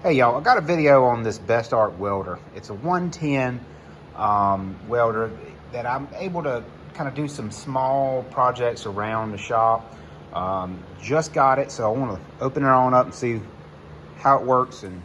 Hey y'all, I got a video on this Bestarc welder. It's a 110 welder that I'm able to kind of do some small projects around the shop. Just got it, so I want to open it on up and see how it works. And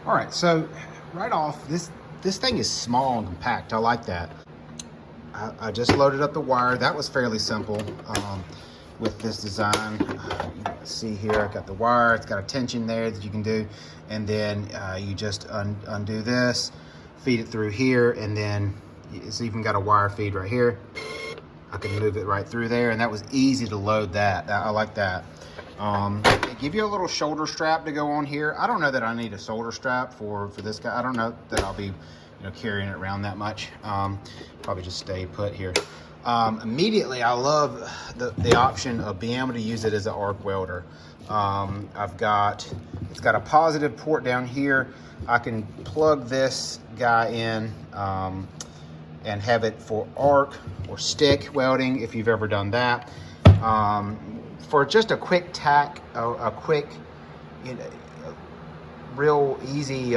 all right, so right off, this thing is small and compact. I like that. I just loaded up the wire. That was fairly simple with this design. See here, I got the wire. It's got a tension there that you can do, and then you just undo this, feed it through here, and then it's even got a wire feed right here. I can move it right through there, and that was easy to load that. I like that. They give you a little shoulder strap to go on here. I don't know that I need a shoulder strap for this guy. I don't know that I'll be carrying it around that much. Probably just stay put here. Immediately, I love the option of being able to use it as an arc welder. It's got a positive port down here. I can plug this guy in and have it for arc or stick welding if you've ever done that. For just a quick tack, a quick, real easy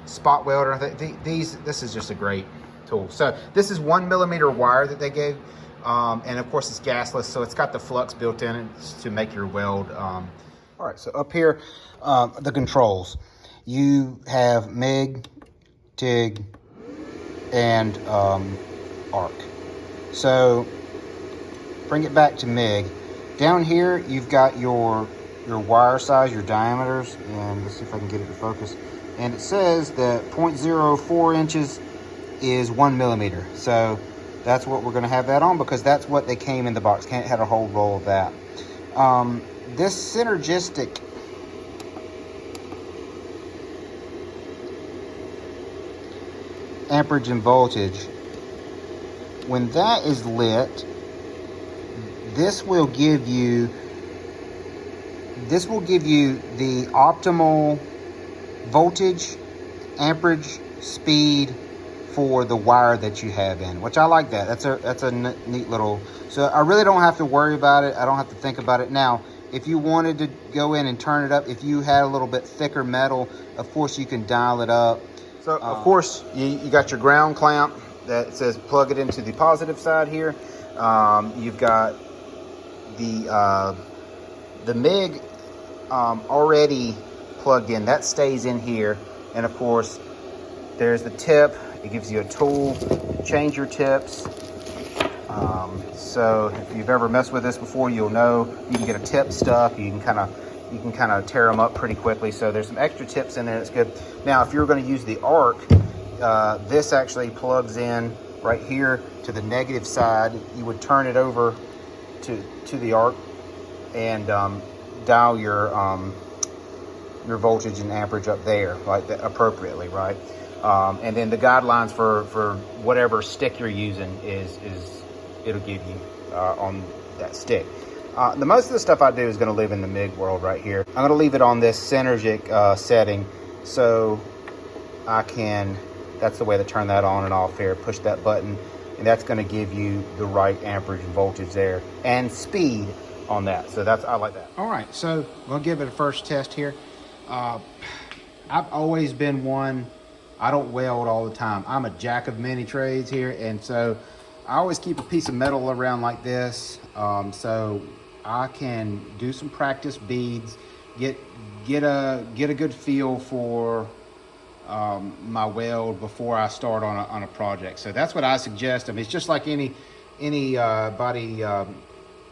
spot welder. This is just a great tool. So this is 1 millimeter wire that they gave, and of course it's gasless, so it's got the flux built in it to make your weld. All right, so up here, the controls. You have MIG, TIG, and ARC. So bring it back to MIG. Down here, you've got your wire size, your diameters, and let's see if I can get it to focus. And it says that 0.04 inches is 1 millimeter. So that's what we're going to have that on, because that's what they came in the box. Can't had a whole roll of that. This synergistic amperage and voltage, when that is lit, this will give you the optimal voltage, amperage, speed for the wire that you have in, which I like that. That's a neat little, so I really don't have to worry about it. I don't have to think about it. Now, if you wanted to go in and turn it up, if you had a little bit thicker metal, of course you can dial it up. So of course you got your ground clamp that says plug it into the positive side here. You've got the MIG already plugged in. That stays in here, and of course there's the tip. It gives you a tool to change your tips. So if you've ever messed with this before, you'll know you can get a tip stuck. You can kind of tear them up pretty quickly. So there's some extra tips in there. That's good. Now, if you're going to use the arc, this actually plugs in right here to the negative side. You would turn it over to the arc and dial your voltage and amperage up there, like that, appropriately, right? And then the guidelines for whatever stick you're using is it'll give you on that stick. The most of the stuff I do is going to live in the MIG world right here. I'm going to leave it on this synergic setting. So that's the way to turn that on and off here. Push that button, and that's going to give you the right amperage and voltage there and speed on that. So I like that. All right, so we'll give it a first test here. I've always been one, I don't weld all the time. I'm a jack of many trades here, and so I always keep a piece of metal around like this, so I can do some practice beads, get a good feel for my weld before I start on a project. So that's what I suggest. I mean, it's just like anybody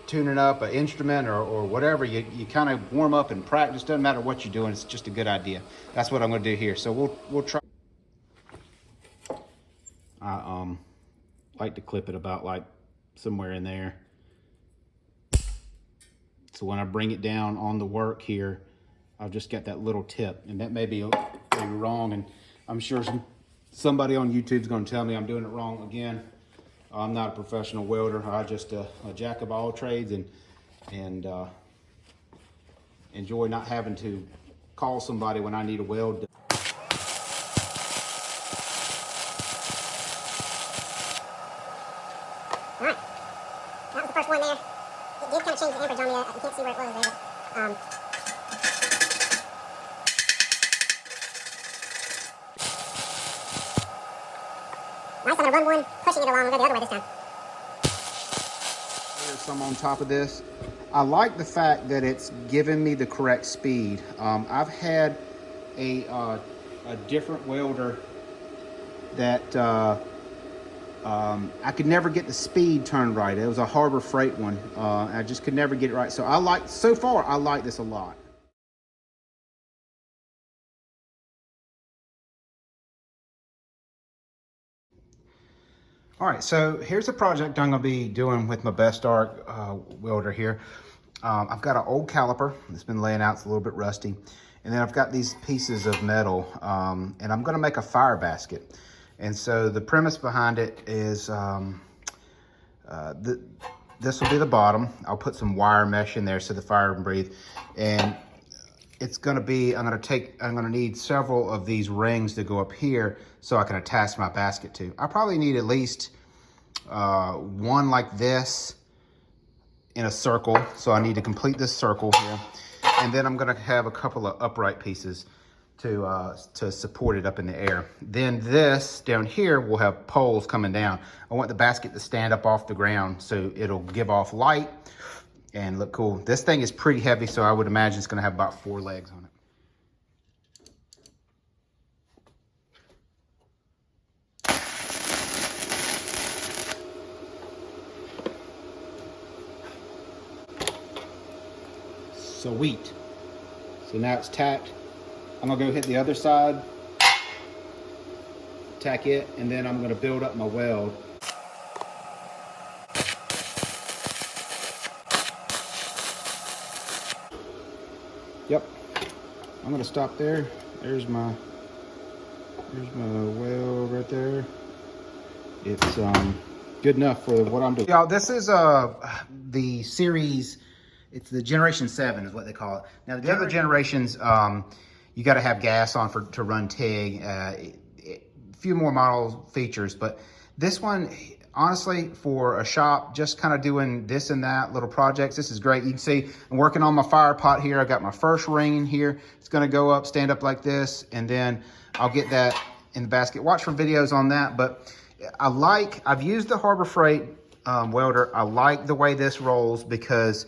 tuning up an instrument or whatever. You kind of warm up and practice. Doesn't matter what you're doing. It's just a good idea. That's what I'm going to do here. So we'll try. I like to clip it about like somewhere in there. So when I bring it down on the work here, I've just got that little tip, and that may be wrong, and I'm sure somebody on YouTube is going to tell me I'm doing it wrong again. I'm not a professional welder. I just a jack of all trades, and enjoy not having to call somebody when I need a weld. All right, that was the first one there. It did kind of change the amperage on me. You can't see where it was there, but nice, I'm going to run one, pushing it along. We'll go the other way this time. There's some on top of this. I like the fact that it's giving me the correct speed. I've had a different welder that I could never get the speed turned right. It was a Harbor Freight one. I just could never get it right. So so far, I like this a lot. All right, so here's a project I'm gonna be doing with my Bestarc welder here. I've got an old caliper that's been laying out, it's a little bit rusty. And then I've got these pieces of metal, and I'm gonna make a fire basket. And so the premise behind it is this will be the bottom. I'll put some wire mesh in there so the fire can breathe. And it's gonna be, I'm gonna need several of these rings to go up here so I can attach my basket to. I probably need at least one like this in a circle. So I need to complete this circle here. And then I'm gonna have a couple of upright pieces to support it up in the air. Then this down here will have poles coming down. I want the basket to stand up off the ground so it'll give off light and look cool. This thing is pretty heavy, so I would imagine it's gonna have about 4 legs on it. Sweet. So now it's tacked. I'm gonna go hit the other side, tack it, and then I'm gonna build up my weld. Yep, I'm gonna stop there. There's my weld right there. It's good enough for what I'm doing. Y'all, this is the series. It's the Generation 7 is what they call it. Now the other generations, you got to have gas on to run TIG. A few more model features, but this one, honestly, for a shop, just kind of doing this and that little projects, this is great. You can see I'm working on my fire pot here. I got my first ring here. It's going to go up, stand up like this, and then I'll get that in the basket. Watch for videos on that, but I've used the Harbor Freight welder. I like the way this rolls because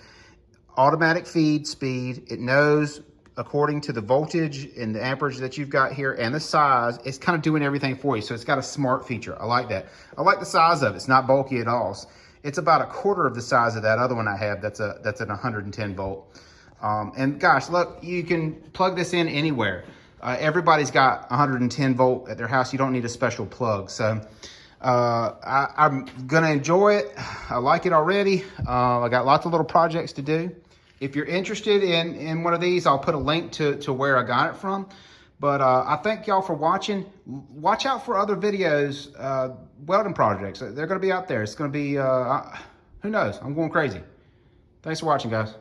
automatic feed speed, it knows according to the voltage and the amperage that you've got here and the size, it's kind of doing everything for you. So it's got a smart feature. I like that. I like the size of it. It's not bulky at all. It's about a quarter of the size of that other one I have that's an 110 volt. And gosh, look, you can plug this in anywhere. Everybody's got 110 volt at their house. You don't need a special plug. So I'm gonna enjoy it. I like it already. I got lots of little projects to do. If you're interested in one of these, I'll put a link to where I got it from. But I thank y'all for watching. Watch out for other videos, welding projects. They're gonna be out there. It's gonna be, who knows? I'm going crazy. Thanks for watching, guys.